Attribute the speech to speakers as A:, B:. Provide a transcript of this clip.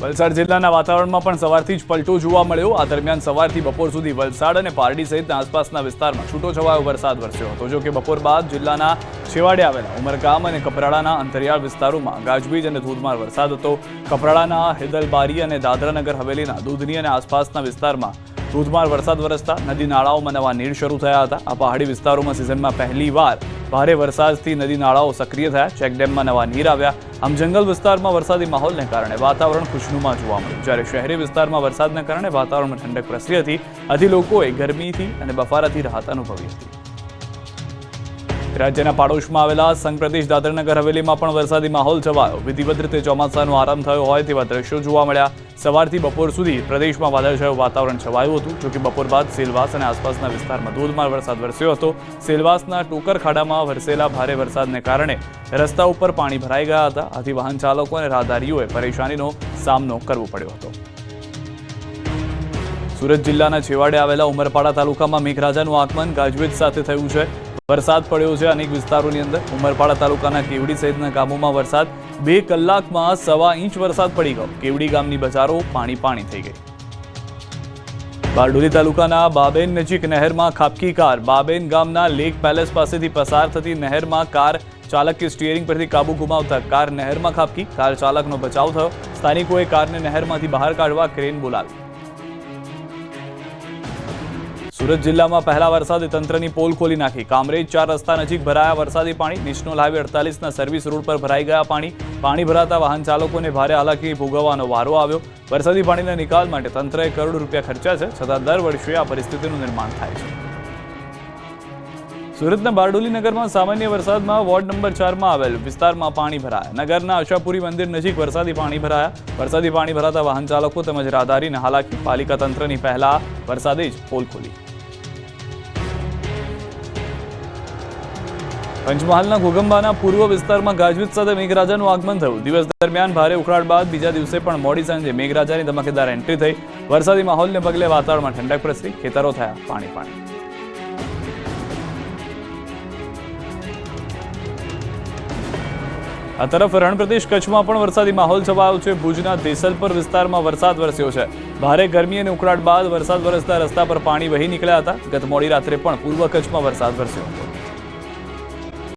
A: વલસાડ જિલ્લાના વાતાવરણમાં પણ સવારથી જ પલટો જોવા મળ્યો। આ દરમિયાન સવારથી બપોર સુધી વલસાડ અને પારડી સહિતના આસપાસના વિસ્તારમાં છૂટોછવાયો વરસાદ વરસ્યો હતો। જો કે બપોર બાદ જિલ્લાના છેવાડે આવેલા ઉમરગામ અને કપરાડાના અંતરિયાળ વિસ્તારોમાં ગાજવીજ અને ધોધમાર વરસાદ હતો। કપરાડાના હિદલબારી અને દાદરાનગર હવેલીના દૂધની અને આસપાસના વિસ્તારમાં ધોધમાર વરસાદ વરસતા નદી નાળાઓમાં નવા નીર શરૂ થયા હતા। આ પહાડી વિસ્તારોમાં સિઝનમાં પહેલીવાર ભારે વરસાદથી નદી નાળાઓ સક્રિય થયા। ચેકડેમમાં નવા નીર આવ્યા। આમ જંગલ વિસ્તારમાં વરસાદી માહોલને કારણે વાતાવરણ ખુશનુમા જોવા મળ્યું, જ્યારે શહેરી વિસ્તારમાં વરસાદને કારણે વાતાવરણમાં ઠંડક પ્રસરી હતી। આથી લોકોએ ગરમીથી અને બફારાથી રાહત અનુભવી હતી। રાજ્યના પાડોશમાં આવેલા સંઘ પ્રદેશ દાદરાનગર હવેલીમાં પણ વરસાદી માહોલ છવાયો। વિધિવત રીતે ચોમાસાનો આરંભ થયો હોય તેવા દ્રશ્યો જોવા મળ્યા। સવારથી બપોર સુધી પ્રદેશમાં વાદળછાયું વાતાવરણ છવાયું હતું। જોકે બપોર બાદ સેલવાસ અને આસપાસના વિસ્તારમાં ધોધમાર વરસાદ વરસ્યો હતો। સેલવાસના ટોકર ખાડામાં વરસેલા ભારે વરસાદને કારણે રસ્તા ઉપર પાણી ભરાઈ ગયા હતા। આથી વાહન ચાલકો અને રાહદારીઓએ પરેશાનીનો સામનો કરવો પડ્યો હતો। સુરત જિલ્લાના છેવાડે આવેલા ઉમરપાડા તાલુકામાં મેઘરાજાનું આગમન ગાજવીજ સાથે થયું છે। વરસાદ પડ્યો છે અનેક વિસ્તારોની અંદર। ઉમરપાડા તાલુકાના કેવડી સહિતના ગામોમાં વરસાદ 2 કલાકમાં 1.25 ઇંચ વરસાદ પડી ગયો। કેવડી ગામની બજારો પાણી થઈ ગઈ। બારડોલી તાલુકાના બાબેન નજીક નહેરમાં ખાબકી કાર। બાબેન ગામના લેક પેલેસ પાસેથી પસાર થતી નહેરમાં કાર ચાલકે સ્ટીયરિંગ પરથી કાબુ ગુમાવતા કાર નહેરમાં ખાબકી। કાર ચાલકનો બચાવ થયો। સ્થાનિકોએ કારને નહેરમાંથી બહાર કાઢવા ક્રેન બોલાવી। સુરત જિલ્લામાં પહેલા વરસાદે તંત્રની પોલ ખોલી નાખી। કામરેજ 4 રસ્તા નજીક ભરાયા વરસાદી પાણી। નેશનલ હાઈવે 48ના સર્વિસ રોડ પર ભરાઈ ગયા પાણી ભરાતા વાહન ચાલકોને ભારે હાલાકી ભોગવવાનો વારો આવ્યો। વરસાદી પાણીના નિકાલ માટે તંત્રએ કરોડો રૂપિયા ખર્ચ્યા છે, છતાં દર વર્ષે આ પરિસ્થિતિનું નિર્માણ થાય છે। સુરતના બારડોલી નગરમાં સામાન્ય વરસાદમાં વોર્ડ નંબર 4માં આવેલ વિસ્તારમાં પાણી ભરાયા। નગરના આશાપુરી મંદિર નજીક વરસાદી પાણી ભરાયા। વરસાદી પાણી ભરાતા વાહન ચાલકો તેમજ રાહદારીને હાલાકી। પાલિકા તંત્રની પહેલા વરસાદે જ પોલ ખોલી। પંચમહાલના ઘોગંબાના પૂર્વ વિસ્તારમાં ગાજવીજ સાથે મેઘરાજાનું આગમન થયું। દિવસ દરમિયાન ભારે ઉખડાટ બાદ બીજા દિવસે પણ મોડી સાંજે મેઘરાજાની ધમાકેદાર એન્ટ્રી થઈ। વરસાદી માહોલને પગલે વાતાવરણમાં ઠંડક પ્રસરી। ખેતરો થયા પાણી। આ તરફ રણ પ્રદેશ કચ્છમાં પણ વરસાદી માહોલ છવાયો છે। ભુજના દેસલપર વિસ્તારમાં વરસાદ વરસ્યો છે। ભારે ગરમી અને ઉકળાટ બાદ વરસાદ વરસતા રસ્તા પર પાણી વહી નીકળ્યા હતા। ગત મોડી રાત્રે પણ પૂર્વ કચ્છમાં વરસાદ વરસ્યો હતો।